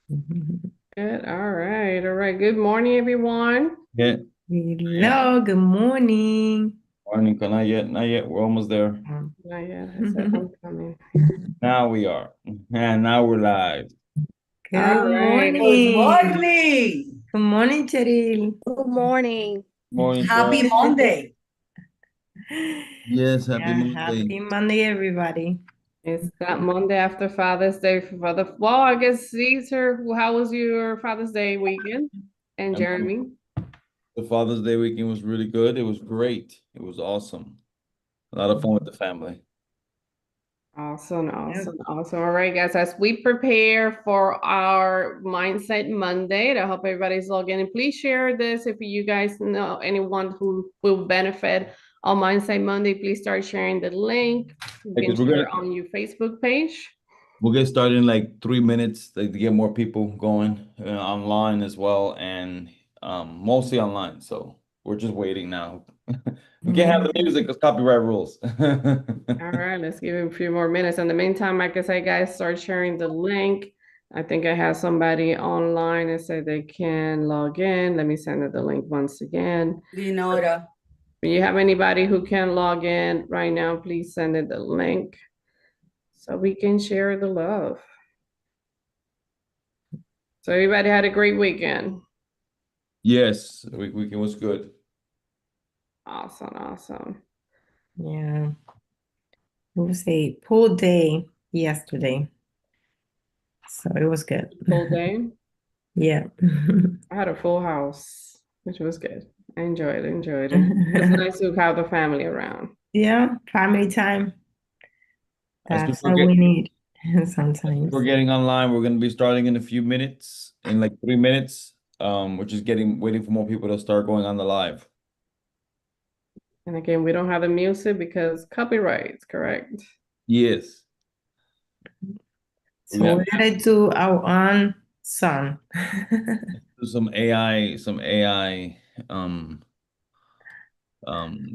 Good. All right. All right. Good morning, everyone. Yeah, Hello, good morning. morning. Not yet, not yet. We're almost there. Not yet. I said I'm coming. Now we are. And now we're live. All Good right. Good morning. morning. Good morning, Cheryl. Good morning. Morning, Happy Sarah. Monday. Yes, happy Yeah, Monday. happy Monday, everybody. It's that Monday after Father's Day for the well, I guess Caesar, how was your Father's Day weekend? And Um, Jeremy? The Father's Day weekend was really good. It was great. It was awesome. A lot of fun with the family. Awesome, Yep. awesome, awesome. All right, guys, as we prepare for our Mindset Monday, to help everybody's log in, and please share this if you guys know anyone who will benefit on Mindset Monday. Please start sharing the link. You can Because share on your Facebook page. we'll get started in like 3 minutes, like, to get more people going online as well, and mostly online. So we're just waiting now. We can't have the music because copyright rules. All right, let's give it a few more minutes. In the meantime, like I say, guys, start sharing the link. I think I have somebody online and said they can log in. Let me send it the link once again. Dinora. If you have anybody who can log in right now, please send it the link so we can share the love. So everybody had a great weekend. Yes, weekend was good. Awesome, awesome. Yeah, it was a pool day yesterday, so it was good. Full day. Yeah. I had a full house, which was good. I enjoyed it. It's nice to have the family around. Yeah, family time. As That's people all get we need as people sometimes. are getting online, we're going to be starting in a few minutes, in like 3 minutes. We're just waiting for more people to start going on the live. And again, we don't have the music because copyrights, correct? Yes. We So got we gotta do our own song. some AI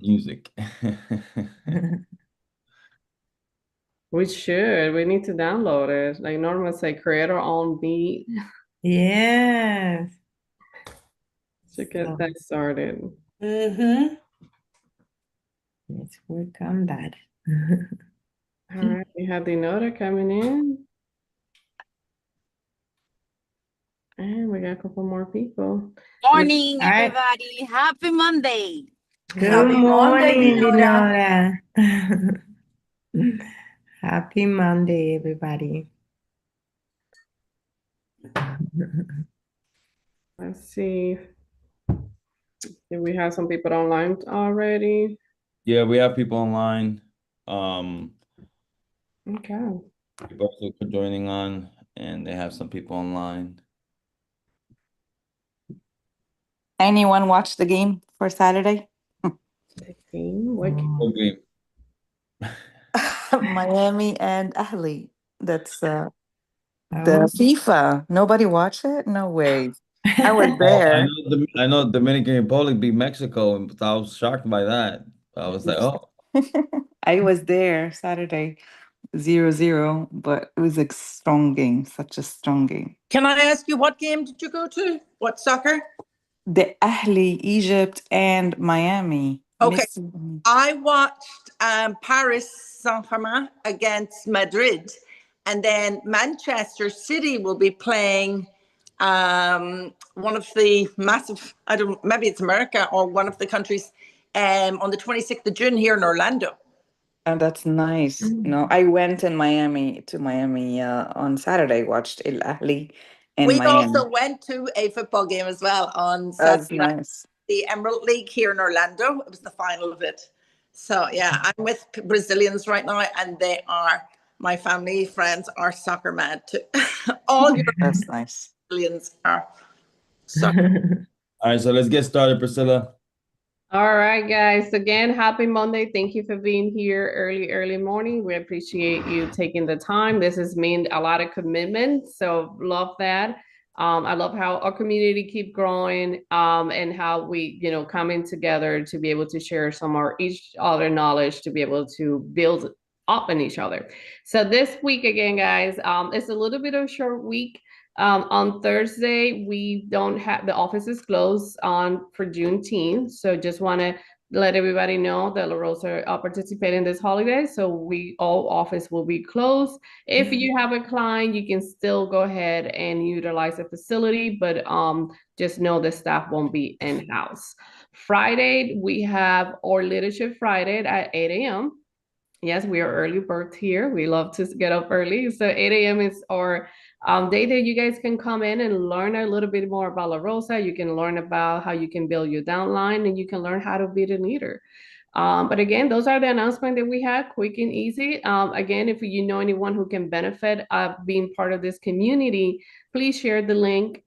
music. We should. We need to download it. Like Norma say, create our own beat. Yes. Should get So that started. Mm-hmm. let's work on that. All right, we have the nota coming in. And we got a couple more people. Morning, All right. everybody. Happy Monday. Good Happy Monday, morning, Dinora. Dinora. Happy Monday, everybody. Let's see. Did we have some people online already? Yeah, we have people online. Um, Okay. People are joining on, and they have some people online. Anyone watch the game for Saturday? 16. What? Okay. Miami and Ahly. That's the Oh. FIFA. Nobody watched it? No way. I was Oh, I there. know I know Dominican Republic beat Mexico, and I was shocked by that. I was like, oh, I was there Saturday, 0-0, but it was a strong game, such a strong game. Can I ask you, what game did you go to? What soccer? The Ahly, Egypt, and Miami. Okay. Messi. I watched Paris Saint-Germain against Madrid, and then Manchester City will be playing one of the massive, I don't, maybe it's America or one of the countries on the 26th of June here in Orlando. Oh, that's nice. No, I went in Miami to Miami on Saturday, watched El Ahly in We Miami. also went to a football game as well on That's Saturday night, nice. the Emerald League here in Orlando. It was the final of it. So yeah, I'm with Brazilians right now, and they are my family, friends are soccer mad too. All your That's nice. Brazilians are soccer. all right. So let's get started, Priscilla. All right, guys. Again, happy Monday. Thank you for being here early morning. We appreciate you taking the time. This has meant a lot of commitment. So love that. I love how our community keep growing and how we, coming together to be able to share some of each other knowledge to be able to build up on each other. So this week again, guys, it's a little bit of a short week. On Thursday, we don't have the office is closed on for Juneteenth. So just want to let everybody know that La Rosa are participating this holiday. So all office will be closed. If you have a client, you can still go ahead and utilize the facility, but just know the staff won't be in-house. Friday, we have our Leadership Friday at 8 a.m. Yes, we are early birds here. We love to get up early. So 8 a.m. is our day that you guys can come in and learn a little bit more about La Rosa. You can learn about how you can build your downline, and you can learn how to be the leader. But again, those are the announcements that we had, quick and easy. Again, if you know anyone who can benefit of being part of this community, please share the link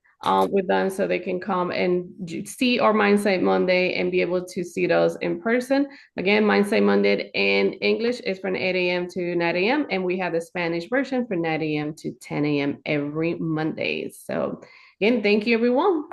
with them so they can come and see our Mindset Monday and be able to see those in person. Again, Mindset Monday in English is from 8 a.m. to 9 a.m. And we have the Spanish version from 9 a.m. to 10 a.m. every Monday. So again, thank you, everyone.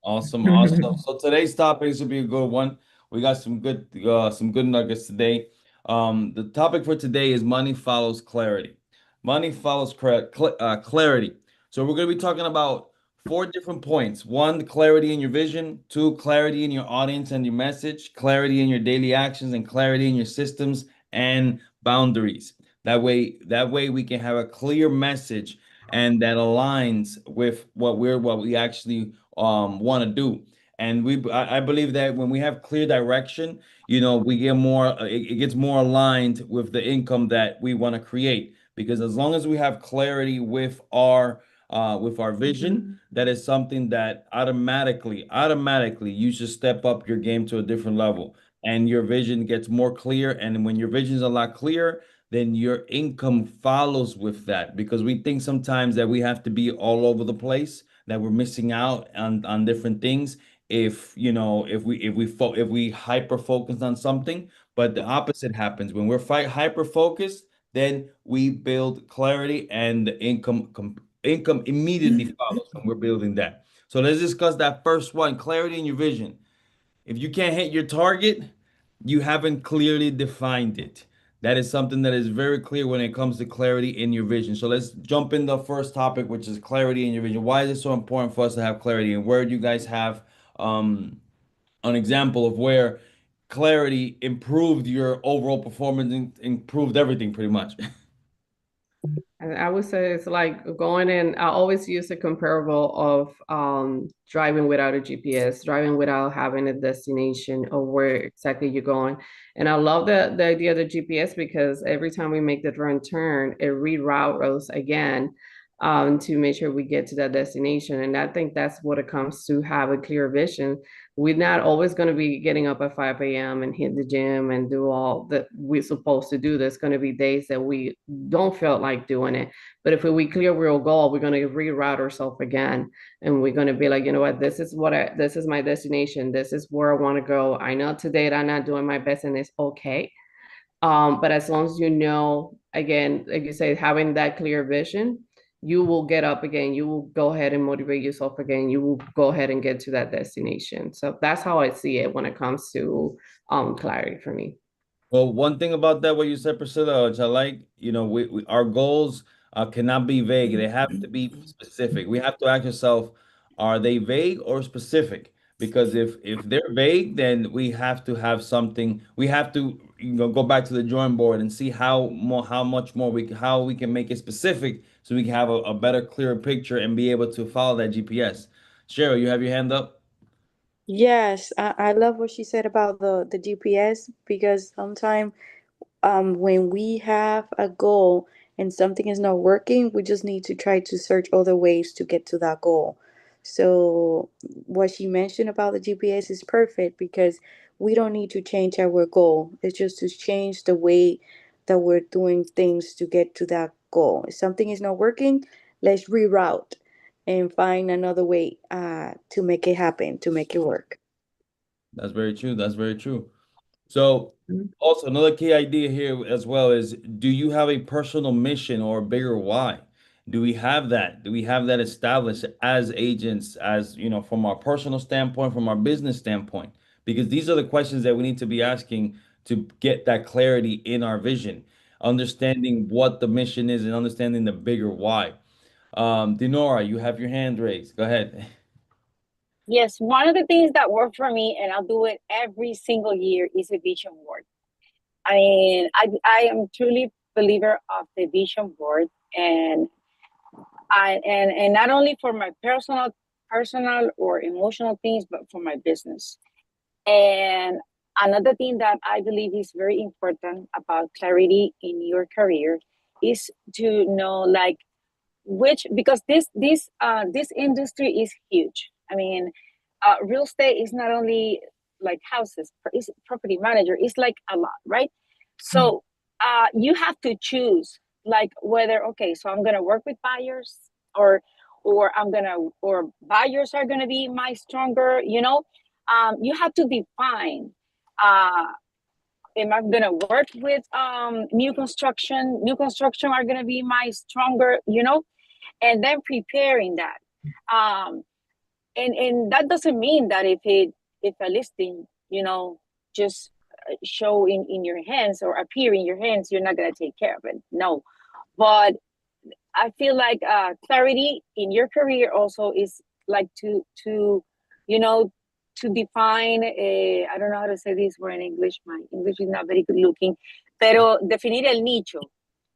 Awesome, awesome. So today's topic should be a good one. We got some good nuggets today. The topic for today is money follows clarity. Money follows clarity. So we're going to be talking about 4 different points. 1, clarity in your vision. 2, clarity in your audience and your message. Clarity in your daily actions, and clarity in your systems and boundaries. That way we can have a clear message and that aligns with what we actually want to do. And I believe that when we have clear direction, we get more, it gets more aligned with the income that we want to create. Because as long as we have clarity with our vision, that is something that automatically you should step up your game to a different level, and your vision gets more clear. And when your vision is a lot clearer, then your income follows with that, because we think sometimes that we have to be all over the place, that we're missing out on different things if we hyper focus on something. But the opposite happens when we're hyper focused. Then we build clarity, and the income immediately follows when we're building that. So let's discuss that first one: clarity in your vision. If you can't hit your target, you haven't clearly defined it. That is something that is very clear when it comes to clarity in your vision. So let's jump in the first topic, which is clarity in your vision. Why is it so important for us to have clarity? And where do you guys have an example of where clarity improved your overall performance and improved everything pretty much? And I would say it's like going in. I always use a comparable of driving without a GPS, driving without having a destination or where exactly you're going. And I love the idea of the GPS, because every time we make the wrong turn, it reroutes us again to make sure we get to that destination. And I think that's what it comes to have a clear vision. We're not always going to be getting up at 5 a.m. and hit the gym and do all that we're supposed to do. There's going to be days that we don't feel like doing it. But if we clear real goal, we're going to reroute ourselves again. And we're going to be like, you know what, this is my destination. This is where I want to go. I know today that I'm not doing my best, and it's okay. But as long as you know, again, like you say, having that clear vision, you will get up again. You will go ahead and motivate yourself again. You will go ahead and get to that destination. So that's how I see it when it comes to clarity for me. Well, one thing about that, what you said, Priscilla, which I like, our goals cannot be vague. They have to be specific. We have to ask ourselves, are they vague or specific? Because if they're vague, then we have to have something. We have to go back to the drawing board and see how much more how we can make it specific, so we can have a better, clearer picture and be able to follow that GPS. Cheryl, you have your hand up? Yes, I love what she said about the GPS, because sometimes when we have a goal and something is not working, we just need to try to search other ways to get to that goal. So what she mentioned about the GPS is perfect, because we don't need to change our goal. It's just to change the way that we're doing things to get to that goal. If something is not working, let's reroute and find another way to make it happen, to make it work. That's very true. That's very true. So also another key idea here as well is, do you have a personal mission or a bigger why? Do we have that? Do we have that established as agents, as from our personal standpoint, from our business standpoint? Because these are the questions that we need to be asking to get that clarity in our vision. understanding what the mission is and understanding the bigger why. Dinora, you have your hand raised. Go ahead. Yes, one of the things that work for me, and I'll do it every single year, is a vision board. I mean, I am truly believer of the vision board, and and not only for my personal or emotional things, but for my business. And another thing that I believe is very important about clarity in your career is to know like which, because this industry is huge. I mean, real estate is not only like houses, it's property manager, it's like a lot, right? So you have to choose like whether, okay, so I'm gonna work with buyers, or or buyers are gonna be my stronger, you know. You have to define, am I gonna work with new construction? New construction are gonna be my stronger, you know, and then preparing that. And that doesn't mean that if a listing, you know, just show in your hands or appear in your hands, you're not gonna take care of it. No, but I feel like clarity in your career also is like to you know, to define a, I don't know how to say this word in English. My English is not very good looking, pero definir el nicho,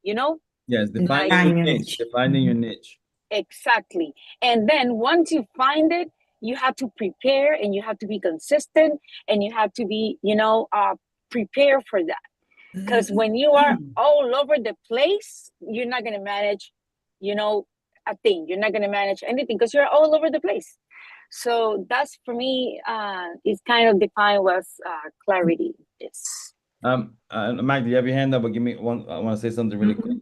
you know? Yes, defining Define your your niche. niche. Defining your niche. Exactly. And then once you find it, you have to prepare, and you have to be consistent, and you have to be, you know, prepare for that. Because when you are all over the place, you're not going to manage, you know, a thing. You're not going to manage anything because you're all over the place. So that's, for me, is kind of define what clarity is. Magda, you have your hand up, but give me one. I want to say something really quick.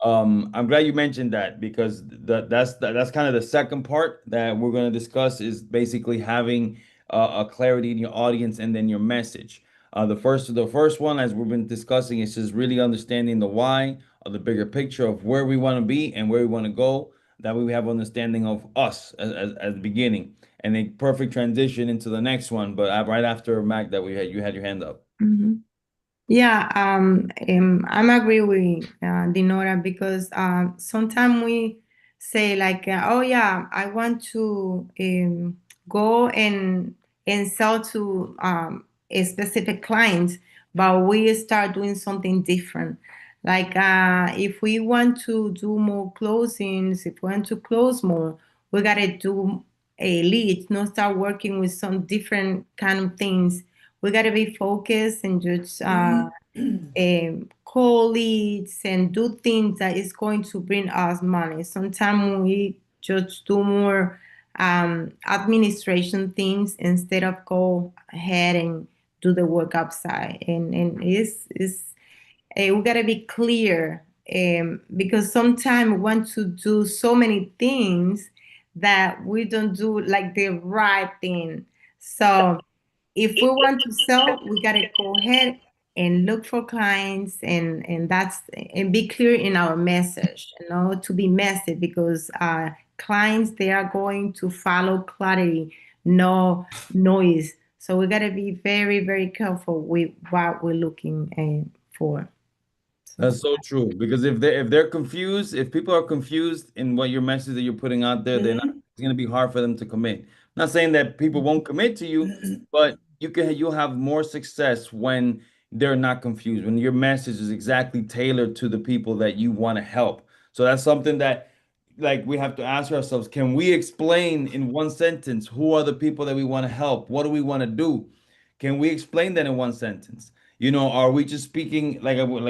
I'm glad you mentioned that, because that's kind of the second part that we're going to discuss, is basically having a clarity in your audience and then your message. The first one, as we've been discussing, is just really understanding the why, of the bigger picture of where we want to be and where we want to go. That way we have understanding of us as the beginning, and a perfect transition into the next one. But right after Mac, that you had your hand up. Yeah, I'm agree with Dinora, because sometimes we say like, oh yeah, I want to go and sell to a specific client, but we start doing something different. Like if we want to do more closings, if we want to close more, we gotta do a lead, not start working with some different kind of things. We gotta be focused and just call leads and do things that is going to bring us money. Sometimes we just do more administration things instead of go ahead and do the work outside. And we gotta be clear, because sometimes we want to do so many things that we don't do like the right thing. So if we want to sell, we gotta go ahead and look for clients, and be clear in our message, you know, to be messy, because clients, they are going to follow clarity, no noise. So we gotta be very, very careful with what we're looking for. That's so true, because if they're confused, if people are confused in what your message that you're putting out there, then it's gonna be hard for them to commit. Not saying that people won't commit to you, but you'll have more success when they're not confused, when your message is exactly tailored to the people that you want to help. So that's something that, like, we have to ask ourselves, can we explain in one sentence who are the people that we want to help? What do we want to do? Can we explain that in one sentence? You know, are we just speaking like what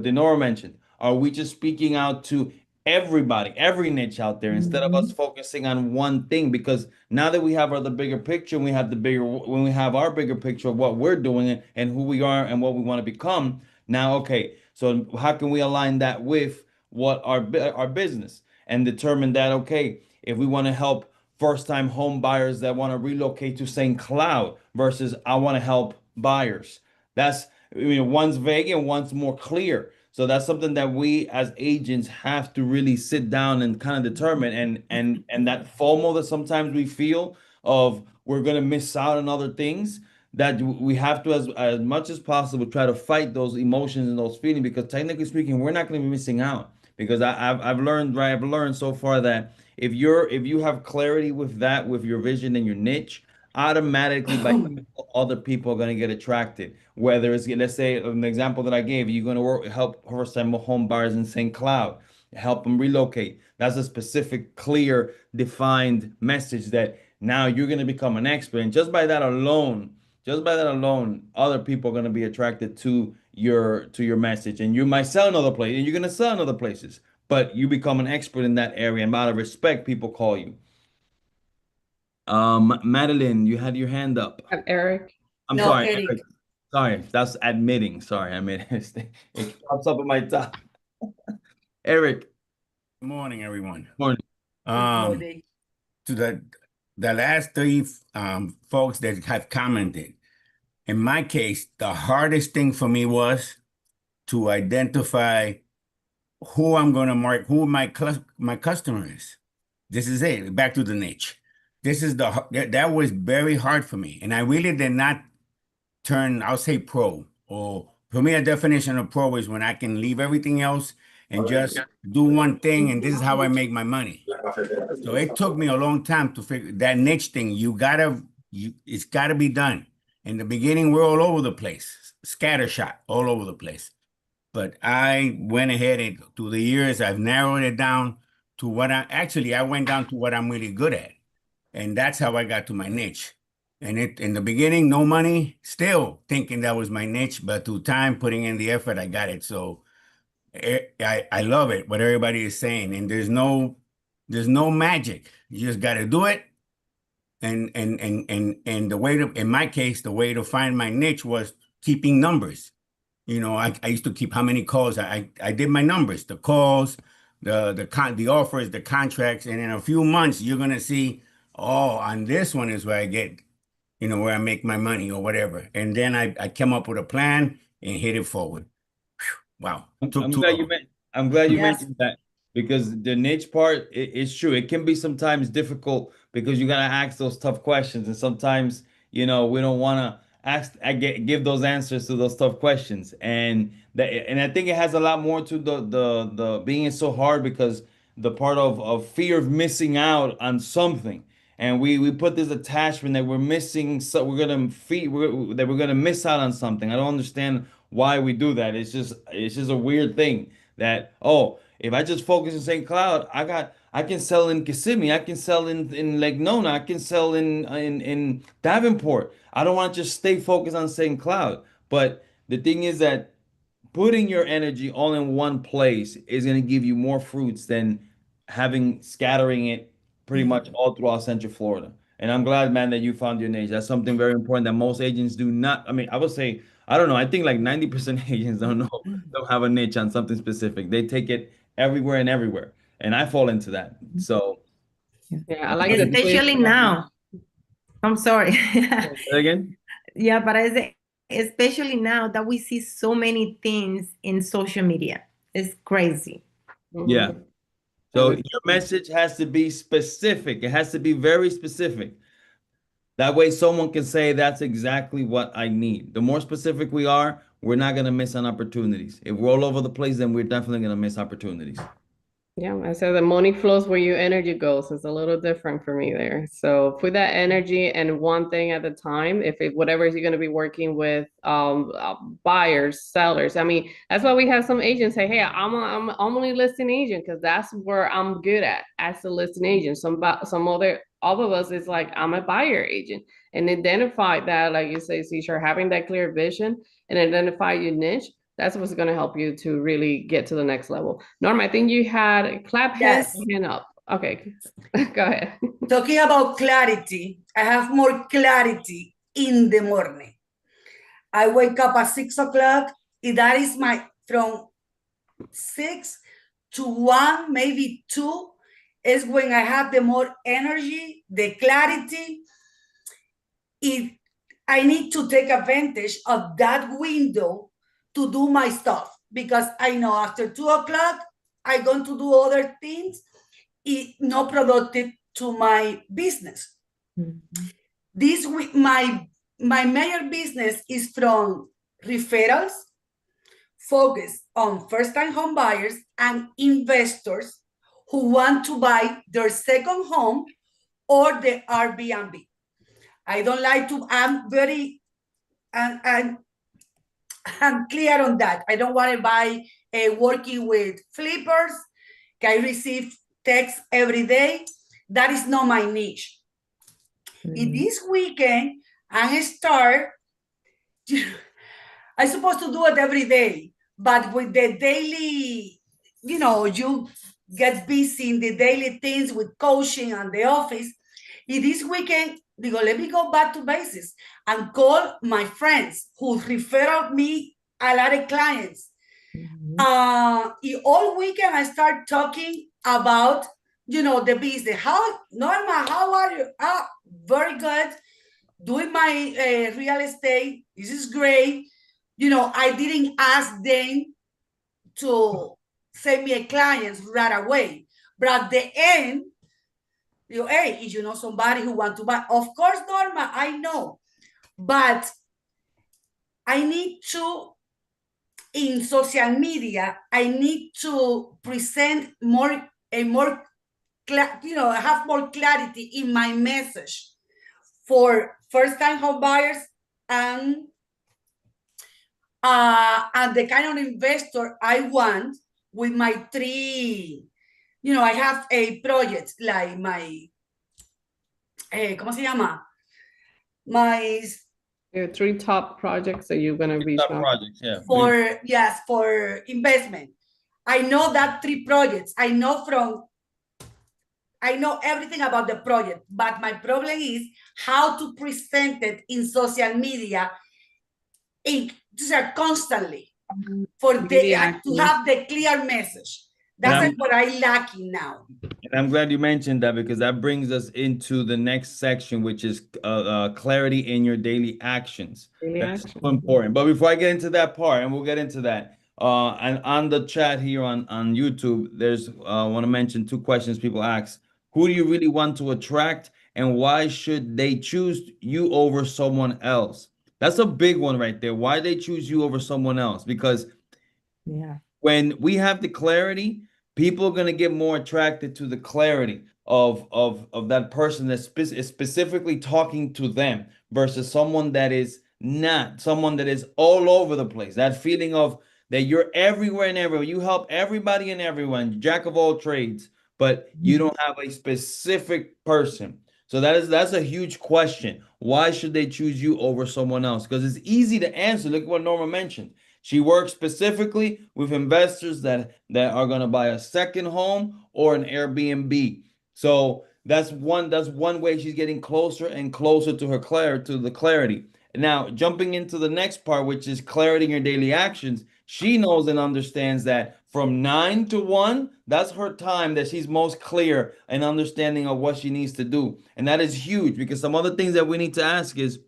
Denora mentioned? Are we just speaking out to everybody, every niche out there, instead of us focusing on one thing? Because now that we have the bigger picture, when we have our bigger picture of what we're doing and who we are and what we want to become, now, okay, so how can we align that with what our business, and determine that, okay, if we want to help first-time home buyers that want to relocate to St. Cloud versus I want to help buyers. That's, one's vague and one's more clear. So that's something that we as agents have to really sit down and kind of determine, and that FOMO that sometimes we feel of we're gonna miss out on other things. that we have to, as much as possible, try to fight those emotions and those feelings, because technically speaking, we're not going to be missing out. Because I've learned, right? I've learned so far that if you have clarity with that, with your vision and your niche, automatically by other people are going to get attracted. Whether it's, let's say, an example that I gave, you're going to help first-time home buyers in St. Cloud, help them relocate. That's a specific, clear, defined message that now you're going to become an expert. And just by that alone, other people are going to be attracted to your message. And you might sell in other places, and you're going to sell in other places, but you become an expert in that area. And out of respect, people call you. Madeline, you had your hand up. Eric. I'm No, sorry, Eric. Eric. Sorry, that's admitting. Sorry, I made a mistake. It pops up on my top. Eric. Good morning, everyone. Morning. To the last three folks that have commented, in my case, the hardest thing for me was to identify who I'm going to mark, who my customer is. This is it. Back to the niche. This is that was very hard for me, and I really did not turn. I'll say pro. Or for me, a definition of pro is when I can leave everything else and just do one thing, and this is how I make my money. So it took me a long time to figure that niche thing. It's gotta be done. In the beginning, we're all over the place, scattershot all over the place. But I went ahead and through the years, I've narrowed it down to what I went down to what I'm really good at. And that's how I got to my niche. And in the beginning, no money, still thinking that was my niche, but through time, putting in the effort, I got it. So I love it, what everybody is saying. And there's no magic. You just got to do it. And the way to, in my case, the way to find my niche was keeping numbers. You know, I used to keep how many calls. I did my numbers, the calls, the offers, the contracts. And in a few months, you're going to see, oh, on this one is where I get, you know, where I make my money or whatever. And then I came up with a plan and hit it forward. Whew, wow. I'm glad you mentioned that, because the niche part is true. It can be sometimes difficult because you got to ask those tough questions. And sometimes, you know, we don't want to give those answers to those tough questions. And I think it has a lot more to the being so hard, because the part of fear of missing out on something. And we put this attachment that we're missing, so we're gonna miss out on something. I don't understand why we do that. It's just a weird thing that, oh, if I just focus in St. Cloud, I can sell in Kissimmee, I can sell in Lake Nona, I can sell in Davenport. I don't want to just stay focused on St. Cloud. But the thing is that putting your energy all in one place is going to give you more fruits than scattering it pretty much all throughout Central Florida. And I'm glad, man, that you found your niche. That's something very important that most agents do not. I mean, I would say, I don't know, I think like 90% of agents don't have a niche on something specific. They take it everywhere and everywhere. And I fall into that. So yeah, I like especially now. I'm sorry. Again? Yeah, but I say, especially now that we see so many things in social media. It's crazy. Yeah. So your message has to be specific. It has to be very specific. That way someone can say, that's exactly what I need. The more specific we are, we're not going to miss on opportunities. If we're all over the place, then we're definitely going to miss opportunities. Yeah, I said the money flows where your energy goes. It's a little different for me there. So put that energy and one thing at a time. Whatever you're going to be working with, buyers, sellers. I mean, that's why we have some agents say, "Hey, I'm only listing agent because that's where I'm good at as a listing agent." Some other of us is like, I'm a buyer agent, and identify that, like you say, Cesar, having that clear vision and identify your niche. That's what's going to help you to really get to the next level. Norma, I think you had clap hands hand up. Okay, go ahead. Talking about clarity, I have more clarity in the morning. I wake up at 6 o'clock. That is from 6 to 1, maybe 2, is when I have the more energy, the clarity. I need to take advantage of that window to do my stuff, because I know after 2 o'clock, I'm going to do other things. It's not productive to my business. Mm-hmm. My my major business is from referrals, focus on first-time home buyers and investors who want to buy their second home or the Airbnb. I don't like to, I'm clear on that. I don't want to buy working with flippers. I receive texts every day. That is not my niche. In this weekend, I start, I'm supposed to do it every day, but with the daily, you get busy in the daily things with coaching and the office. In this weekend, let me go back to basics and call my friends who referred me a lot of clients. All weekend, I start talking about, the business. Norma, how are you? Very good. Doing my real estate. This is great. I didn't ask them to send me a client right away. But at the end, hey, if you know somebody who wants to buy, of course, Norma, I know. But I need to, in social media, I need to present have more clarity in my message for first-time home buyers and the kind of investor I want with my three, I have a project like my, ¿cómo se llama? Your 3 top projects that you're going to be Top projects, yeah. for investment. I know that 3 projects. I know everything about the project, but my problem is how to present it in social media constantly to have the clear message. That's what I'm lacking now. And I'm glad you mentioned that, because that brings us into the next section, which is clarity in your daily actions. That's so important. But before I get into that part, and we'll get into that, and on the chat here on YouTube, there's I want to mention 2 questions people ask. Who do you really want to attract, and why should they choose you over someone else? That's a big one right there. Why they choose you over someone else? Because when we have the clarity, people are going to get more attracted to the clarity of that person that is specifically talking to them versus someone that is not, someone that is all over the place. That feeling of that you're everywhere and everywhere. You help everybody and everyone, jack of all trades, but you don't have a specific person. So that's a huge question. Why should they choose you over someone else? Because it's easy to answer. Look at what Norma mentioned. She works specifically with investors that are going to buy a second home or an Airbnb. So that's one way she's getting closer and closer to the clarity. Now, jumping into the next part, which is clarity in your daily actions, she knows and understands that from 9 to 1, that's her time that she's most clear and understanding of what she needs to do. And that is huge, because some other things that we need to ask is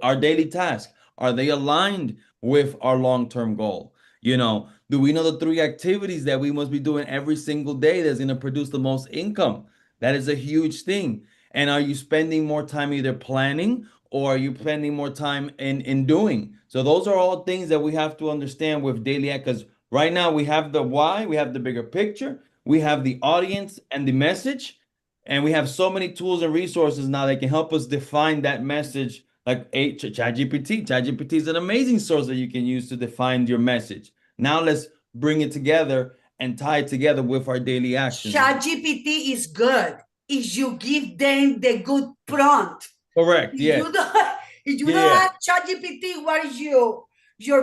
our daily tasks. Are they aligned with our long-term goal? Do we know the 3 activities that we must be doing every single day that's going to produce the most income? That is a huge thing. And are you spending more time either planning, or are you spending more time in doing? So those are all things that we have to understand with daily act, because right now we have the why, we have the bigger picture, we have the audience and the message, and we have so many tools and resources now that can help us define that message, like ChatGPT. ChatGPT is an amazing source that you can use to define your message. Now let's bring it together and tie it together with our daily actions. ChatGPT is good if you give them the good prompt. Correct. Yeah. If you don't have ChatGPT, what is your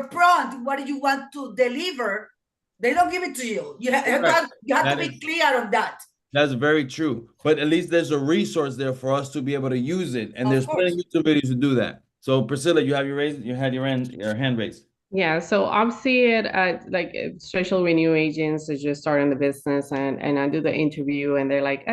prompt? What do you want to deliver? They don't give it to you. You have to be clear on that. That's very true. But at least there's a resource there for us to be able to use it. And there's plenty of YouTube videos to do that. So Priscilla, you had your hand raised. Yeah, so I'm seeing especially when new agents are just starting the business, and I do the interview, and they're like,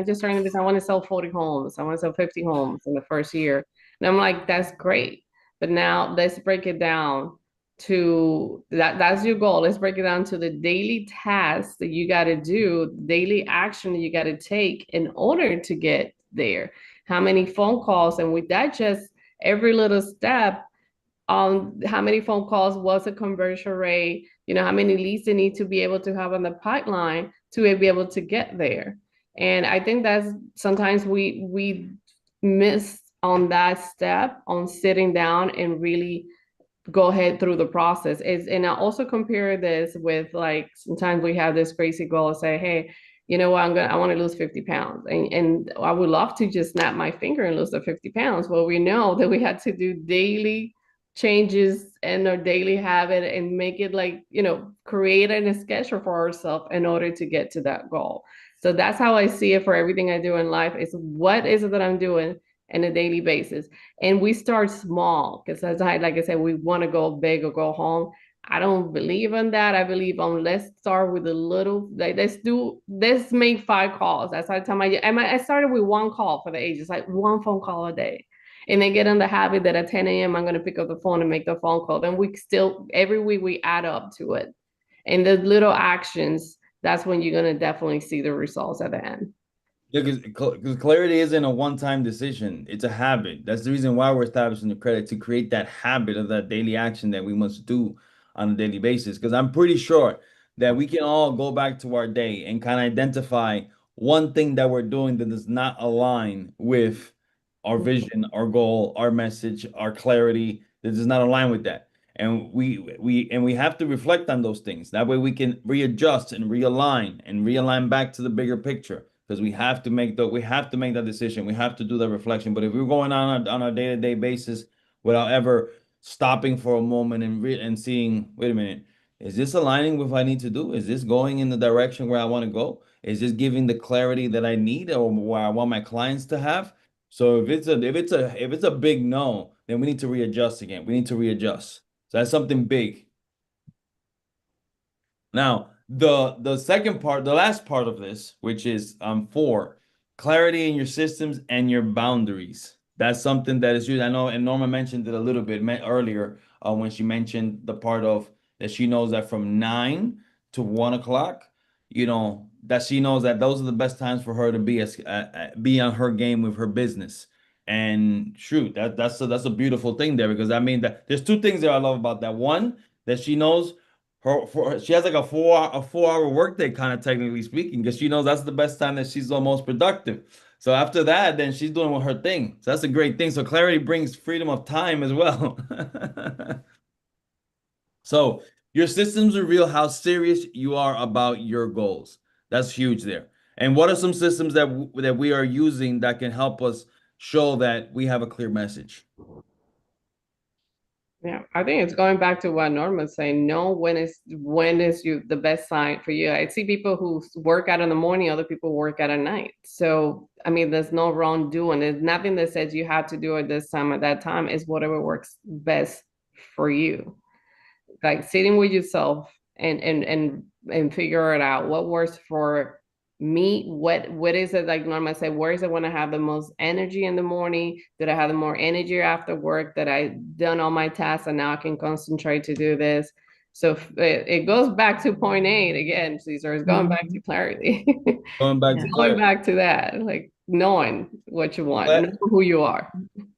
just starting the business, I want to sell 40 homes. I want to sell 50 homes in the first year. And I'm like, that's great. But now let's break it down to that's your goal. Let's break it down to the daily tasks that you got to do, daily action that you got to take in order to get there. How many phone calls? And with that, just every little step on how many phone calls, what's the conversion rate, how many leads they need to be able to have on the pipeline to be able to get there. And I think that's sometimes we miss on that step on sitting down and really go ahead through the process. And I also compare this with, like, sometimes we have this crazy goal of say, hey, you know what, I want to lose 50 pounds. And I would love to just snap my finger and lose the 50 pounds. Well, we know that we had to do daily changes in our daily habit and make it like, create a schedule for ourselves in order to get to that goal. So that's how I see it for everything I do in life, is what is it that I'm doing on a daily basis. And we start small, because like I said, we want to go big or go home. I don't believe in that. I believe on let's start with a little, like let's make 5 calls. That's how I tell I started with 1 call for the agents, like 1 phone call a day. And they get in the habit that at 10 a.m. I'm going to pick up the phone and make the phone call. Then every week we add up to it. And the little actions, that's when you're going to definitely see the results at the end. Yeah, because clarity isn't a one-time decision. It's a habit. That's the reason why we're establishing the credit, to create that habit of that daily action that we must do on a daily basis. Because I'm pretty sure that we can all go back to our day and kind of identify one thing that we're doing that does not align with our vision, our goal, our message, our clarity, that does not align with that. And we have to reflect on those things. That way we can readjust and realign back to the bigger picture. Because we have to make that decision. We have to do the reflection. But if we're going on a day-to-day basis without ever stopping for a moment and seeing, wait a minute, is this aligning with what I need to do? Is this going in the direction where I want to go? Is this giving the clarity that I need or where I want my clients to have? So if it's a big no, then we need to readjust again. We need to readjust. So that's something big. Now, the second part, the last part of this, which is 4, clarity in your systems and your boundaries. That's something that is used. I know, and Norma mentioned it a little bit earlier when she mentioned the part of that she knows that from 9 to 1 o'clock, that she knows that those are the best times for her to be on her game with her business. And shoot, that's a beautiful thing there, because I mean that there's 2 things that I love about that. One, that she knows she has like a 4-hour workday, kind of technically speaking, because she knows that's the best time that she's the most productive. So after that, then she's doing her thing. So that's a great thing. So clarity brings freedom of time as well. So your systems reveal how serious you are about your goals. That's huge there. And what are some systems that we are using that can help us show that we have a clear message? Yeah, I think it's going back to what Norma's saying. Know when is the best sign for you. I see people who work out in the morning, other people work out at night. So I mean, there's no wrongdoing. There's nothing that says you have to do it this time at that time. It's whatever works best for you. Like sitting with yourself and figure it out. What works for me? What is it, like Norma said, where is it when I have the most energy in the morning? Did I have the more energy after work? That I done all my tasks and now I can concentrate to do this? So it goes back to point 8 again, Cesar. It's going back to clarity. Going back to clarity. Going back to that, like knowing what you want, knowing who you are.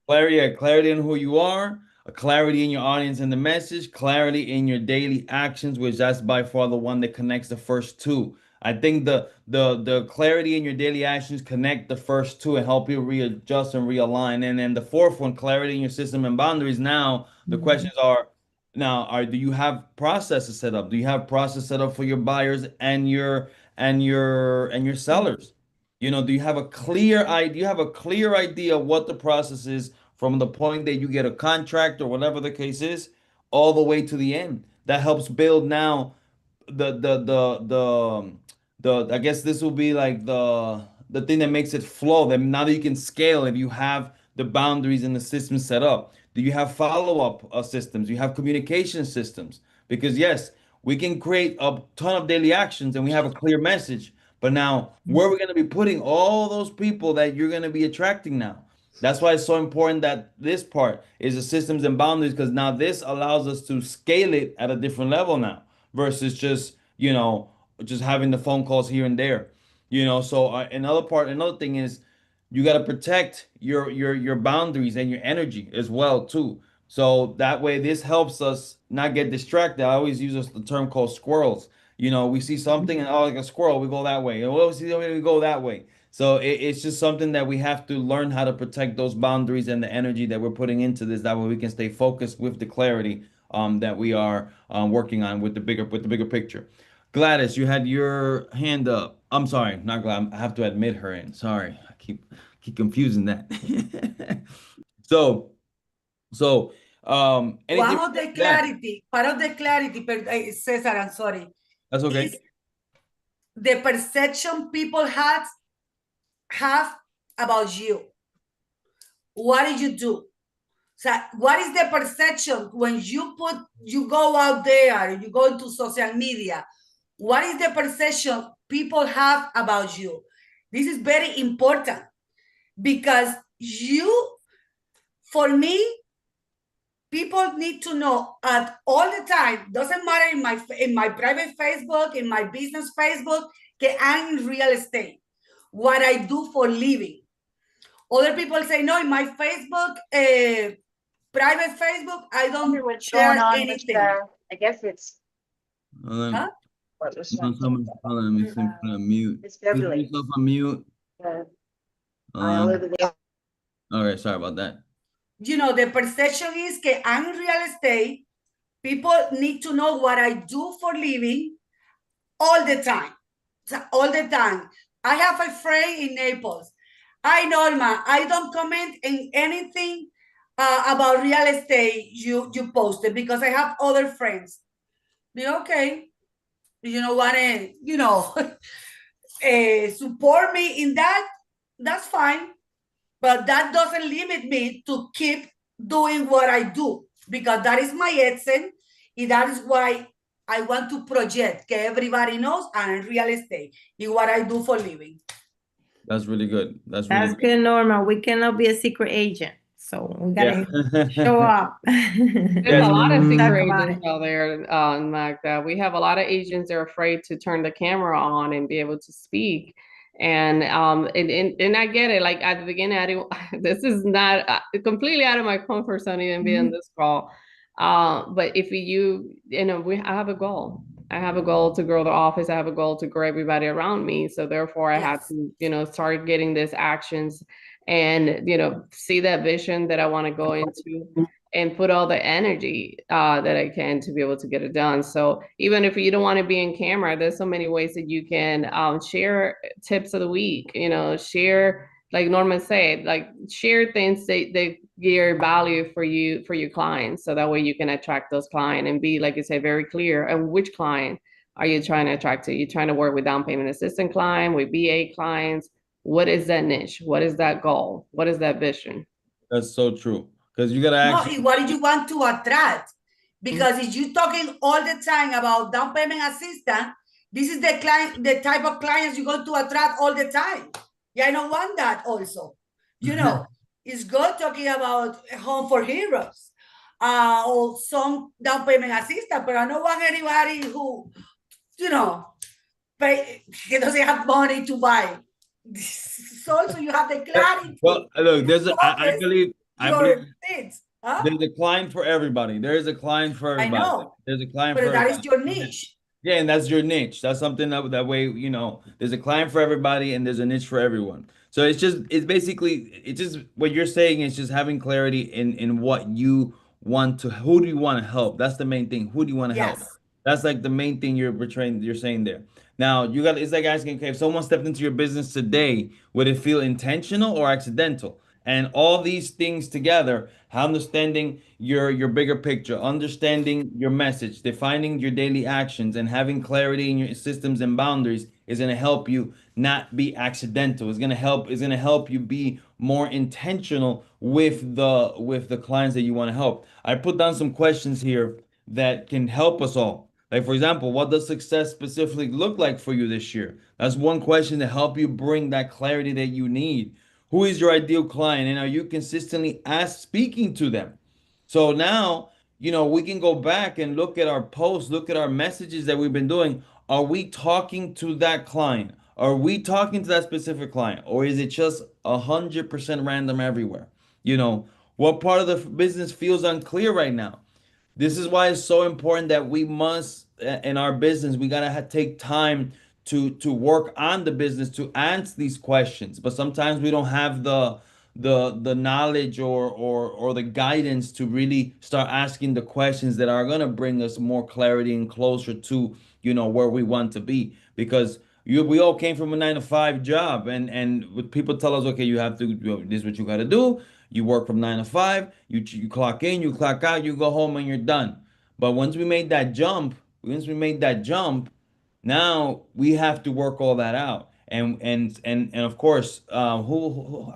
Clarity in who you are, a clarity in your audience and the message, clarity in your daily actions, which that's by far the one that connects the first 2. I think the clarity in your daily actions connect the first 2 and help you readjust and realign. And then the 4th one, clarity in your system and boundaries. Now the questions are, do you have processes set up? Do you have process set up for your buyers and your sellers? Do you have a clear idea? Do you have a clear idea of what the process is from the point that you get a contract or whatever the case is, all the way to the end? That helps build now I guess this will be like the thing that makes it flow. That now that you can scale if you have the boundaries and the system set up. Do you have follow-up systems? Do you have communication systems? Because yes, we can create a ton of daily actions and we have a clear message. But now, where are we going to be putting all those people that you're going to be attracting now? That's why it's so important that this part is the systems and boundaries, because now this allows us to scale it at a different level now versus just having the phone calls here and there. So another thing is you got to protect your boundaries and your energy as well too. So that way, this helps us not get distracted. I always use the term called squirrels. You know, we see something and, oh, like a squirrel, we go that way. And we see we go that way. So it's just something that we have to learn how to protect those boundaries and the energy that we're putting into this. That way we can stay focused with the clarity that we are working on with the bigger picture. Gladys, you had your hand up. I'm sorry, not Gladys. I have to admit her in. Sorry, I keep confusing that. So, anything? One of the Yeah, clarity, part of the clarity, Cesar, I'm sorry, that's okay. is the perception people have about you. What did you do? So what is the perception when you go out there, you go into social media? What is the perception people have about you? This is very important because for me, people need to know at all the time. Doesn't matter in my private Facebook, in my business Facebook, that I'm in real estate. What I do for living. Other people say no, in my Facebook, private Facebook, I don't share anything. I guess it's Huh? what was Hold on, let me see, put on mute. It's Put Beverly. yourself on mute. I live in the All right, sorry about that. You know, the perception is that I'm in real estate. People need to know what I do for living all the time. So, all the time. I have a friend in Naples. Norma, I don't comment in anything about real estate you posted because I have other friends. Okay, you know what? Support me in that. That's fine. But that doesn't limit me to keep doing what I do because that is my essence. And that is why I want to project that everybody knows I'm in real estate in what I do for living. That's really good. That's really That's good, Norma. We cannot be a secret agent. So we gotta show up. There's a lot of Talk secret about agents it. out there, Magda. We have a lot of agents that are afraid to turn the camera on and be able to speak. And I get it. Like at the beginning, I didn't. This is not completely out of my comfort zone even being on this call. But if I have a goal. I have a goal to grow the office. I have a goal to grow everybody around me. So therefore, I have to, start getting these actions and, see that vision that I want to go into and put all the energy that I can to be able to get it done. So even if you don't want to be in camera, there's so many ways that you can share tips of the week, share, like Norman said, like share things that gear value for your clients. So that way you can attract those clients and be, like you say, very clear on which client are you trying to attract to. You're trying to work with down payment assistant client, with VA clients. What is that niche? What is that goal? What is that vision? That's so true. Because you gotta actually. No, what did you want to attract? Because if you're talking all the time about down payment assistance, this is the type of clients you're going to attract all the time. Yeah, I don't want that also. It's good talking about Home for Heroes or some down payment assistance, but I don't want anybody who, he doesn't have money to buy. So you have the clarity. Well, look, I believe Things. Huh? there's a client for everybody. There is a client for everybody. I know. There's a client But for that everybody. is your niche. Yeah, and that's your niche. That's something that way, there's a client for everybody and there's a niche for everyone. So it's just what you're saying is just having clarity in what you want to, who do you want to help? That's the main thing. Who do you want to help? That's like the main thing you're saying there. Now it's like asking, okay, if someone stepped into your business today, would it feel intentional or accidental? And all these things together, understanding your bigger picture, understanding your message, defining your daily actions, and having clarity in your systems and boundaries is going to help you not be accidental. It's going to help you be more intentional with the clients that you want to help. I put down some questions here that can help us all. Like, for example, what does success specifically look like for you this year? That's one question to help you bring that clarity that you need. Who is your ideal client, and are you consistently speaking to them? So now, we can go back and look at our posts, look at our messages that we've been doing. Are we talking to that client? Are we talking to that specific client, or is it just 100% random everywhere? You know, what part of the business feels unclear right now? This is why it's so important that we must, in our business, we gotta take time to work on the business to answer these questions. But sometimes we don't have the knowledge or the guidance to really start asking the questions that are gonna bring us more clarity and closer to, you know, where we want to be. Because we all came from a 9 to 5 job, and with people tell us, okay, you have to, this is what you got to do. You work from 9 to 5. You clock in, you clock out, you go home, and you're done. But once we made that jump, now we have to work all that out. And of course, I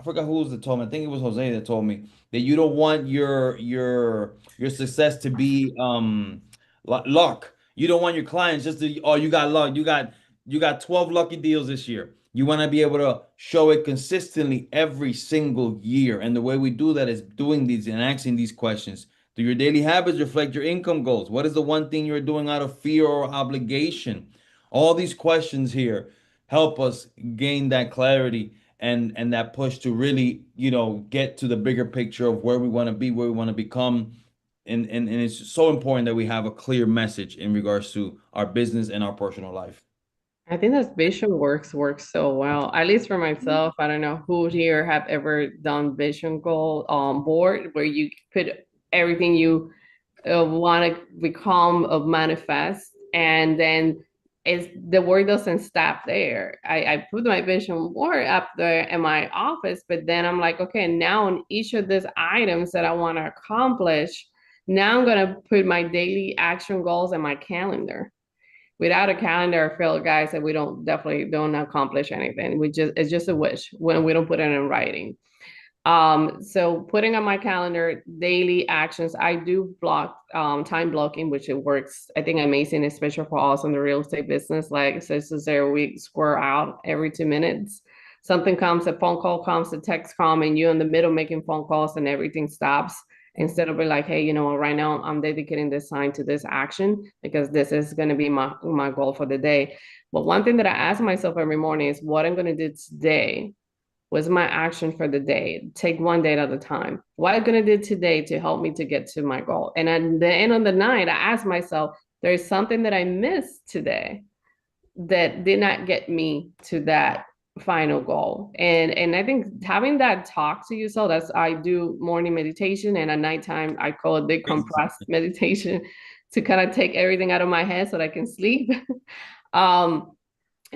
forgot who was that told me. I think it was Jose that told me that you don't want your success to be luck. You don't want your clients just to, oh, you got luck. You got 12 lucky deals this year. You want to be able to show it consistently every single year. And the way we do that is doing these and asking these questions. Do your daily habits reflect your income goals? What is the one thing you're doing out of fear or obligation? All these questions here help us gain that clarity and that push to really, you know, get to the bigger picture of where we want to be, where we want to become. And it's so important that we have a clear message in regards to our business and our personal life. I think this vision works so well, at least for myself. I don't know who here have ever done vision goal board where you put everything you want to become of manifest, and then the work doesn't stop there. I put my vision board up there in my office, but then I'm like, okay, now on each of these items that I want to accomplish, now I'm gonna put my daily action goals in my calendar. Without a calendar, I feel, guys, that we definitely don't accomplish anything. It's just a wish when we don't put it in writing. So putting on my calendar daily actions, I do block time blocking, which it works, I think, amazing, especially for us in the real estate business. Like, so there we square out every 2 minutes. Something comes, a phone call comes, a text comes, and you're in the middle making phone calls and everything stops. Instead of being like, hey, you know, right now I'm dedicating this time to this action because this is going to be my goal for the day. But one thing that I ask myself every morning is what I'm going to do today. What's my action for the day? Take one day at a time. What I'm going to do today to help me to get to my goal. And at the end of the night, I ask myself, there's something that I missed today that did not get me to that final goal. And I think having that talk to yourself, I do morning meditation, and at nighttime I call it decompressed meditation to kind of take everything out of my head so that I can sleep. And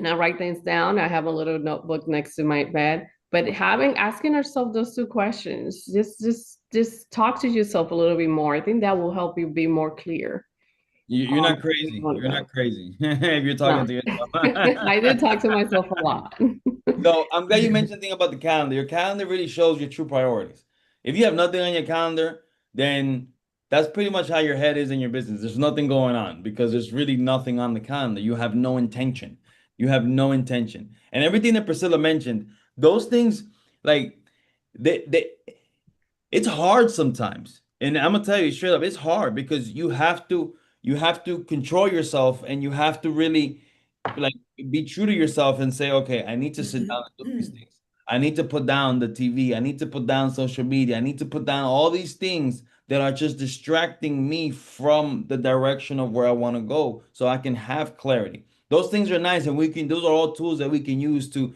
I write things down. I have a little notebook next to my bed. But asking ourselves those two questions, just talk to yourself a little bit more. I think that will help you be more clear. You're not crazy. You're not crazy if you're talking to yourself. I do talk to myself a lot. So I'm glad you mentioned the thing about the calendar. Your calendar really shows your true priorities. If you have nothing on your calendar, then that's pretty much how your head is in your business. There's nothing going on because there's really nothing on the calendar. You have no intention. You have no intention. And everything that Priscilla mentioned, those things, like it's hard sometimes. And I'm gonna tell you straight up, it's hard because you have to control yourself, and you have to really like be true to yourself and say, okay, I need to sit down and do these things. I need to put down the TV. I need to put down social media. I need to put down all these things that are just distracting me from the direction of where I want to go so I can have clarity. Those things are nice, and those are all tools that we can use to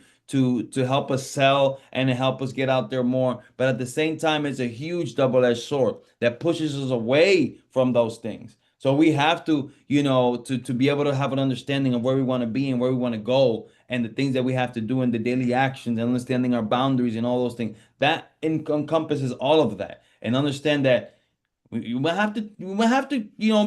help us sell and to help us get out there more. But at the same time, it's a huge double-edged sword that pushes us away from those things. So we have to, to be able to have an understanding of where we want to be and where we want to go, and the things that we have to do in the daily actions, and understanding our boundaries and all those things. That encompasses all of that. And understand that you might have to,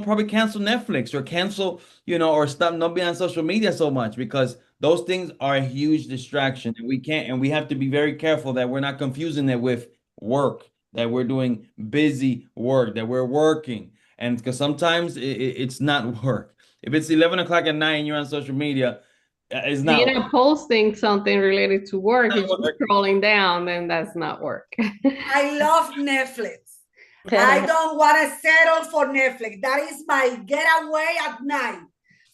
probably cancel Netflix or cancel, or stop not being on social media so much, because those things are a huge distraction. And we have to be very careful that we're not confusing it with work, that we're doing busy work, that we're working. And because sometimes it's not work. If it's 11 o'clock at night and you're on social media, it's not. You're not posting something related to work. If you're scrolling down, then that's not work. I love Netflix. I don't want to settle for Netflix. That is my getaway at night.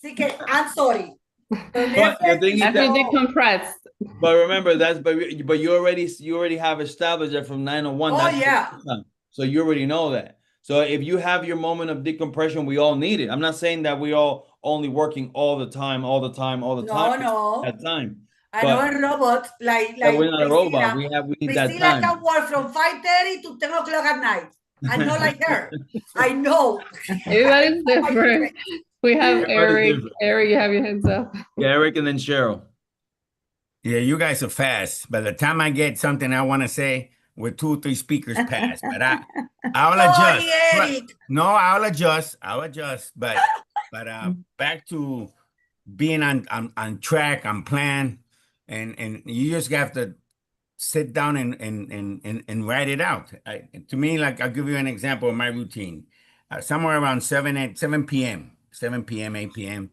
Así que, I'm sorry. But the thing is After that, they compress. but remember but you already have established that from 901. Oh, That's the yeah. first time. So you already know that. So if you have your moment of decompression, we all need it. I'm not saying that we all only working all the time. No, no. At time. I know But a robot like we're not a robot. Priscilla. We need that Priscilla time. can work from 5:30 to 10 o'clock at night. I'm not like her. I know. Everybody's different. We have Everybody's Eric. different. Eric, you have your hands up. Yeah, Eric and then Cheryl. Yeah, you guys are fast. By the time I get something I want to say, we're 2 or 3 speakers past. But I'll Sorry, adjust. Eric. No, I'll adjust. But back to being on track, on plan, and you just have to sit down and write it out. To me, like I'll give you an example of my routine. Somewhere around 7 p.m., 8 p.m.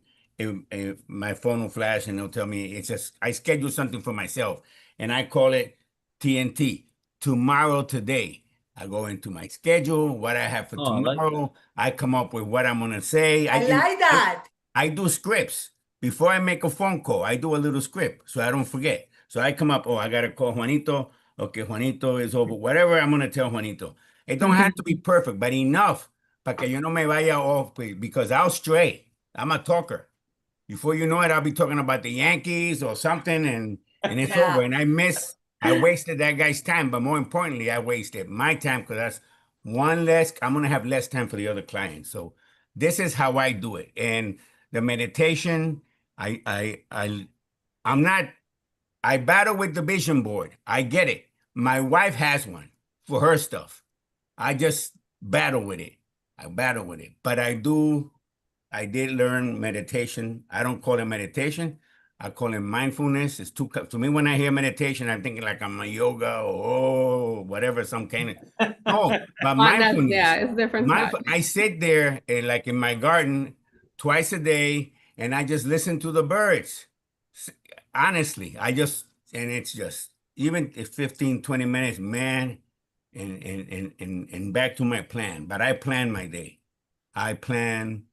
My phone will flash and it'll tell me it's just I schedule something for myself and I call it TNT, tomorrow today. I go into my schedule, what I have for tomorrow. I come up with what I'm gonna say. I like that. I do scripts. Before I make a phone call, I do a little script so I don't forget. So I come up, I gotta call Juanito. Okay, Juanito is over. Whatever I'm gonna tell Juanito. It don't have to be perfect, but enough para que yo no me vaya off because I'll stray. I'm a talker. Before you know it, I'll be talking about the Yankees or something, and it's over. And I wasted that guy's time, but more importantly, I wasted my time because that's one less. I'm gonna have less time for the other clients. So this is how I do it. And the meditation, I'm not. I battle with the vision board. I get it. My wife has one for her stuff. I just battle with it. But I did learn meditation. I don't call it meditation. I call it mindfulness. It's too, to me, when I hear meditation, I'm thinking like I'm a yoga or whatever, some kind of, no, but mindfulness. Yeah, it's different. I sit there like in my garden twice a day and I just listen to the birds. Honestly, and it's just, even if 15, 20 minutes, man, and back to my plan. But I plan my day. I plan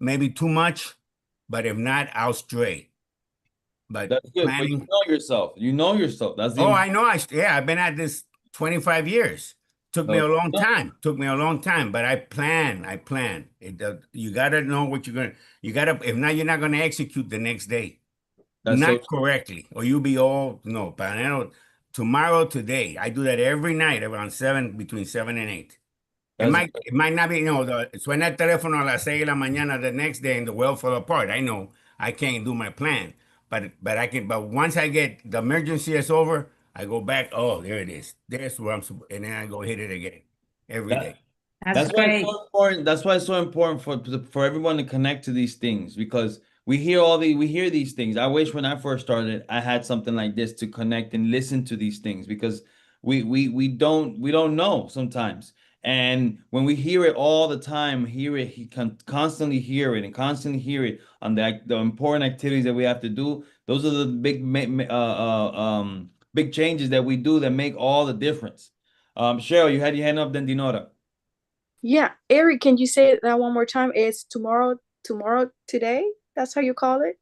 maybe too much, but if not, I'll stray. But that's good. But you know yourself. You know yourself. That's the I know. I've been at this 25 years. Took me a long time. But I plan. You gotta know what you're gonna. You gotta. If not, you're not gonna execute the next day. That's not correctly, or you'll be tomorrow, today. I do that every night around 7, between 7 and 8. It might not be, suena el teléfono a las 6 de la mañana the next day and the world fall apart. I know I can't do my plan, but I can. But once I get the emergency is over, I go back. Oh, there it is. There's where I'm supposed, and then I go hit it again every day. That's why great. it's so important. That's why it's so important for everyone to connect to these things, because we hear these things. I wish when I first started, I had something like this to connect and listen to these things, because we don't know sometimes. And when we hear it all the time, he can constantly hear it on the important activities that we have to do. Those are the big changes that we do that make all the difference. Cheryl, you had your hand up, then Dinora. Yeah, Eric, can you say that one more time? It's tomorrow today? That's how you call it?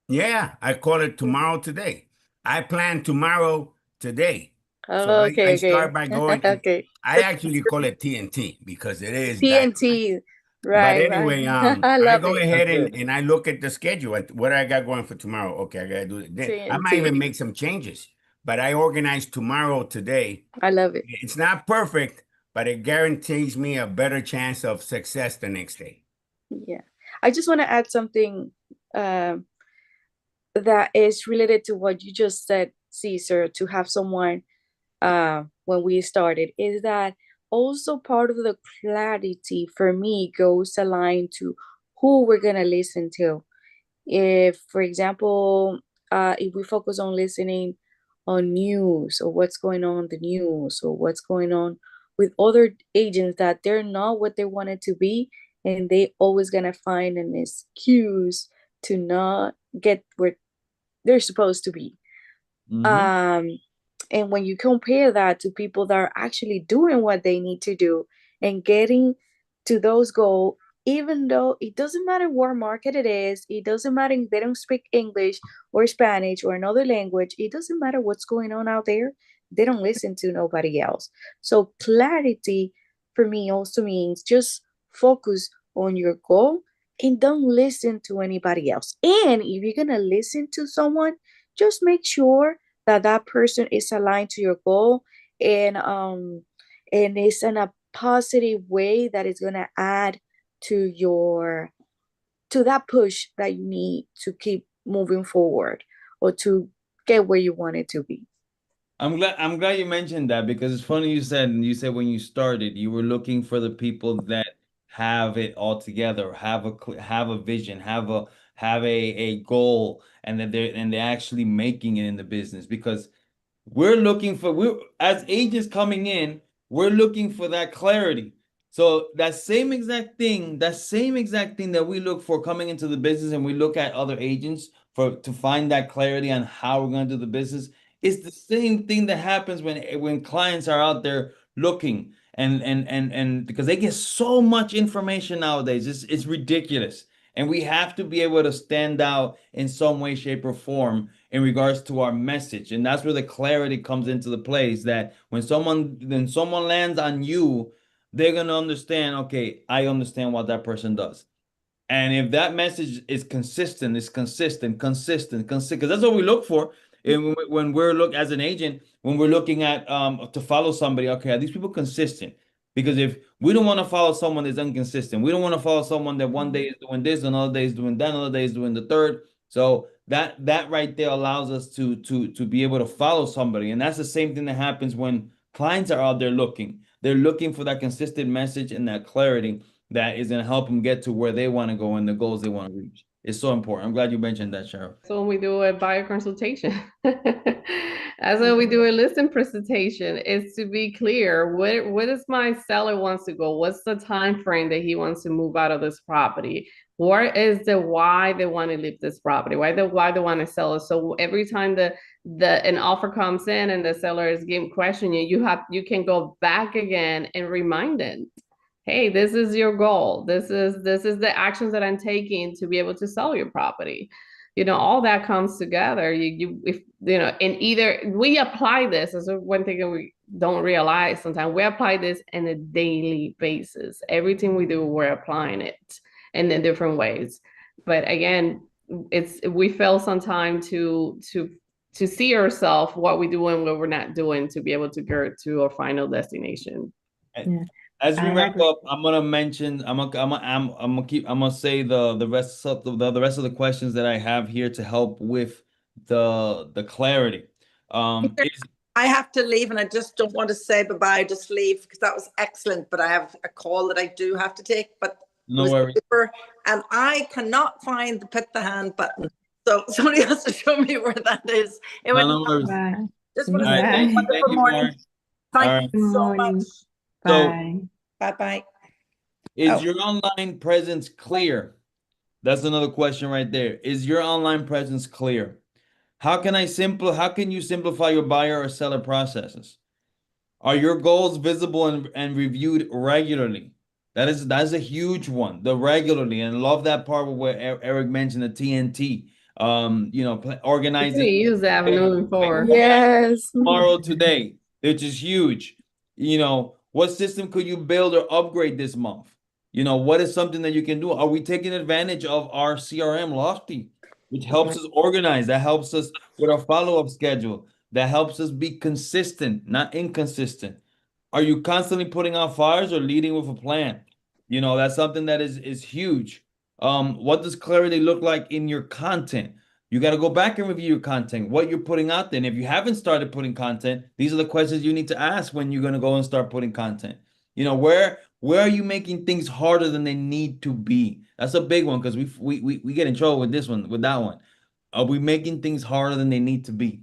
Yeah, I call it tomorrow today. I plan tomorrow today. Oh, so okay, I start by going. Okay. I actually call it TNT because it is TNT. Right. But anyway, I go ahead and I look at the schedule, what I got going for tomorrow. Okay, I gotta do it. Then I might even make some changes, but I organize tomorrow today. I love it. It's not perfect, but it guarantees me a better chance of success the next day. Yeah. I just want to add something that is related to what you just said, Cesar, to have someone when we started, is that also part of the clarity for me goes aligned to who we're going to listen to. If, for example, if we focus on listening on news or what's going on in the news or what's going on with other agents that they're not what they wanted to be, and they always going to find an excuse to not get where they're supposed to be. Mm-hmm. And when you compare that to people that are actually doing what they need to do and getting to those goals, even though it doesn't matter what market it is, it doesn't matter if they don't speak English or Spanish or another language, it doesn't matter what's going on out there, they don't listen to nobody else. So clarity for me also means just focus on your goal and don't listen to anybody else. And if you're gonna listen to someone, just make sure that that person is aligned to your goal and it's in a positive way that is gonna add to that push that you need to keep moving forward or to get where you want it to be. I'm glad you mentioned that, because it's funny you said when you started you were looking for the people that have it all together, have a vision, have a goal, and that they're actually making it in the business. Because we're as agents coming in, we're looking for that clarity. So that same exact thing that we look for coming into the business, and we look at other agents to find that clarity on how we're going to do the business. It's the same thing that happens when clients are out there looking and because they get so much information nowadays. It's ridiculous. And we have to be able to stand out in some way, shape, or form in regards to our message. And that's where the clarity comes into the place, that when someone lands on you, they're gonna understand, okay, I understand what that person does. And if that message is consistent, because that's what we look for. And when we're as an agent, when we're looking at to follow somebody, okay, are these people consistent? Because if we don't want to follow someone that's inconsistent, we don't want to follow someone that one day is doing this, another day is doing that, another day is doing the third. So that right there allows us to be able to follow somebody. And that's the same thing that happens when clients are out there looking. They're looking for that consistent message and that clarity that is going to help them get to where they want to go and the goals they want to reach. It's so important. I'm glad you mentioned that, Cheryl. So when we do a buyer consultation, as when we do a listing presentation, is to be clear, what does my seller wants to go? What's the time frame that he wants to move out of this property? What is the why they want to leave this property? Why they want to sell it? So every time an offer comes in and the seller is questioning you can go back again and remind them, hey, this is your goal. This is the actions that I'm taking to be able to sell your property. All that comes together. And either we apply this as one thing that we don't realize sometimes. We apply this on a daily basis. Everything we do, we're applying it in different ways. But again, we fail sometimes to see ourselves, what we do and what we're not doing, to be able to get to our final destination. Yeah. As we wrap up, I'm gonna mention. I'm gonna say the rest of the questions that I have here to help with the clarity. I have to leave, and I just don't want to say bye-bye. Just leave, because that was excellent. But I have a call that I do have to take. But no worries. Super, and I cannot find the put the hand button. So somebody has to show me where that is. No worries. Just want to All say right, thank you, morning. Thank you so much. Bye. Bye-bye. Is your online presence clear? That's another question right there. Is your online presence clear? How can you simplify your buyer or seller processes? Are your goals visible and reviewed regularly? That's a huge one. The regularly, and love that part where Eric mentioned the TNT. Organizing. We use that moving forward. Yes. Tomorrow, today, which is huge. What system could you build or upgrade this month? What is something that you can do? Are we taking advantage of our CRM Lofty, which helps us organize? That helps us with our follow-up schedule. That helps us be consistent, not inconsistent. Are you constantly putting out fires or leading with a plan? That's something that is huge. What does clarity look like in your content? You got to go back and review your content, what you're putting out there. And if you haven't started putting content, these are the questions you need to ask when you're going to go and start putting content. Where are you making things harder than they need to be? That's a big one, because we get in trouble with that one. Are we making things harder than they need to be?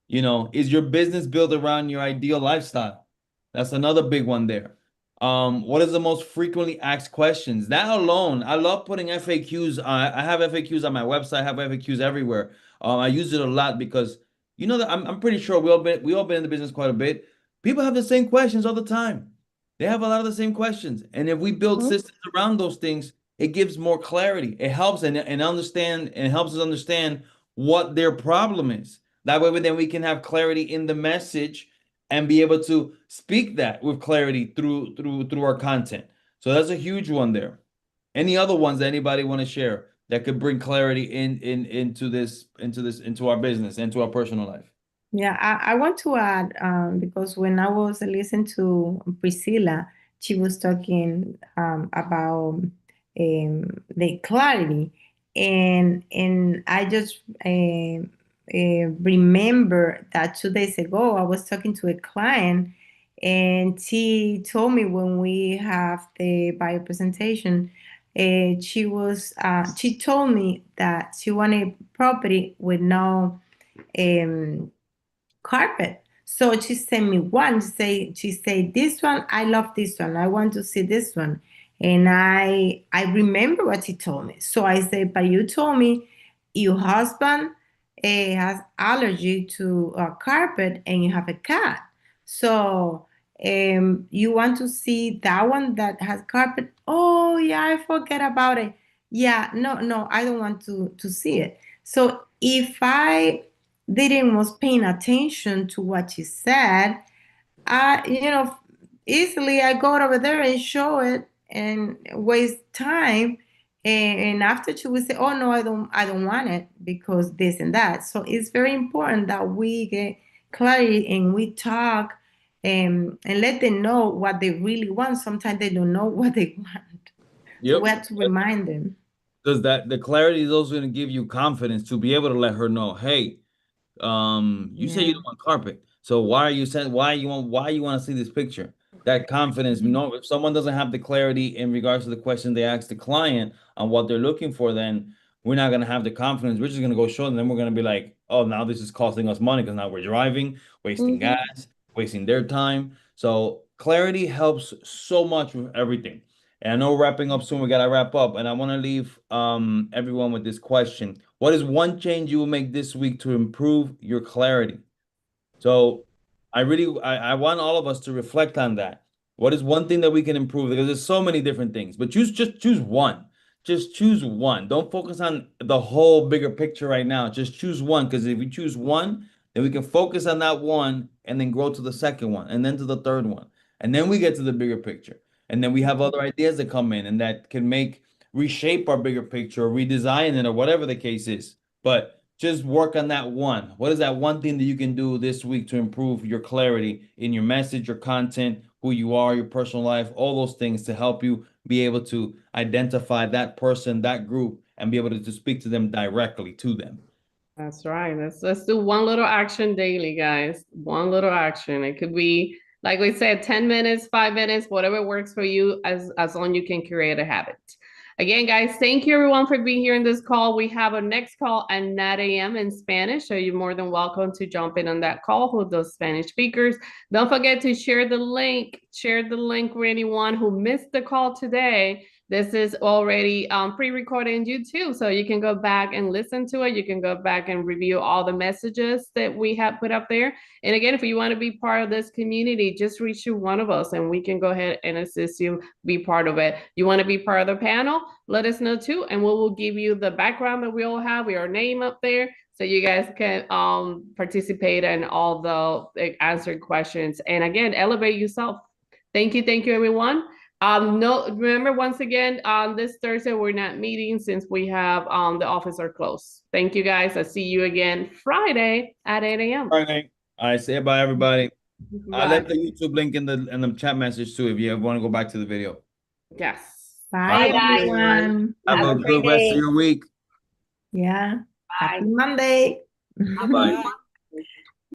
Is your business built around your ideal lifestyle? That's another big one there. What is the most frequently asked questions? That alone, I love putting FAQs. I have FAQs on my website. I have FAQs everywhere. I use it a lot because that I'm pretty sure we all been in the business quite a bit. People have the same questions all the time. They have a lot of the same questions, and if we build systems around those things, it gives more clarity. It helps and understand and helps us understand what their problem is. That way, then we can have clarity in the message and be able to speak that with clarity through our content. So that's a huge one there. Any other ones that anybody want to share that could bring clarity into our business, into our personal life? Yeah, I want to add, because when I was listening to Priscilla, she was talking about the clarity, and I just remember that 2 days ago I was talking to a client, and she told me when we have the bio presentation, she told me that she wanted property with no carpet. So she sent me one. She said, this one, I love this one. I want to see this one. And I remember what she told me. So I said, but you told me your husband has allergy to carpet and you have a cat. So you want to see that one that has carpet? Oh yeah, I forget about it. Yeah, no, I don't want to see it. So if I didn't was paying attention to what she said, easily I go over there and show it and waste time. And after she would say, oh no, I don't want it because this and that. So it's very important that we get clarity and we talk and let them know what they really want. Sometimes they don't know what they want. Yep. So we have to remind them. Because the clarity is also going to give you confidence to be able to let her know, hey, you say you don't want carpet, so why you want to see this picture? That confidence, if someone doesn't have the clarity in regards to the question they ask the client on what they're looking for, then we're not going to have the confidence. We're just going to go show them, then we're going to be like, oh, now this is costing us money because now we're driving, wasting gas, wasting their time. So clarity helps so much with everything. And I know we're wrapping up soon. We got to wrap up. And I want to leave everyone with this question. What is one change you will make this week to improve your clarity? So I want all of us to reflect on that. What is one thing that we can improve? Because there's so many different things, but just choose one. Just choose one. Don't focus on the whole bigger picture right now. Just choose one, because if we choose one, then we can focus on that one and then grow to the second one and then to the third one. And then we get to the bigger picture. And then we have other ideas that come in and that can reshape our bigger picture, or redesign it, or whatever the case is. But just work on that one. What is that one thing that you can do this week to improve your clarity in your message, your content, who you are, your personal life, all those things to help you be able to identify that person, that group, and be able to speak to them directly to them. That's right. Let's do one little action daily, guys. One little action. It could be, like we said, 10 minutes, 5 minutes, whatever works for you, as long as you can create a habit. Again, guys, thank you everyone for being here in this call. We have a next call at 9 a.m. in Spanish, so you're more than welcome to jump in on that call with those Spanish speakers. Don't forget to share the link. Share the link with anyone who missed the call today. This is already pre-recorded in YouTube, so you can go back and listen to it. You can go back and review all the messages that we have put up there. And again, if you want to be part of this community, just reach to one of us and we can go ahead and assist you be part of it. You want to be part of the panel? Let us know too, and we will give you the background that we all have, your name up there, so you guys can participate in all the answered questions. And again, elevate yourself. Thank you, everyone. Remember, once again, on this Thursday, we're not meeting since we have the office are closed. Thank you, guys. I'll see you again Friday at 8 a.m. Friday. All right, say bye, everybody. Bye. I left the YouTube link in the chat message too, if you ever want to go back to the video. Yes. Bye, guys. everyone. Have a good rest of your week. Yeah. Bye. Happy Monday. Bye.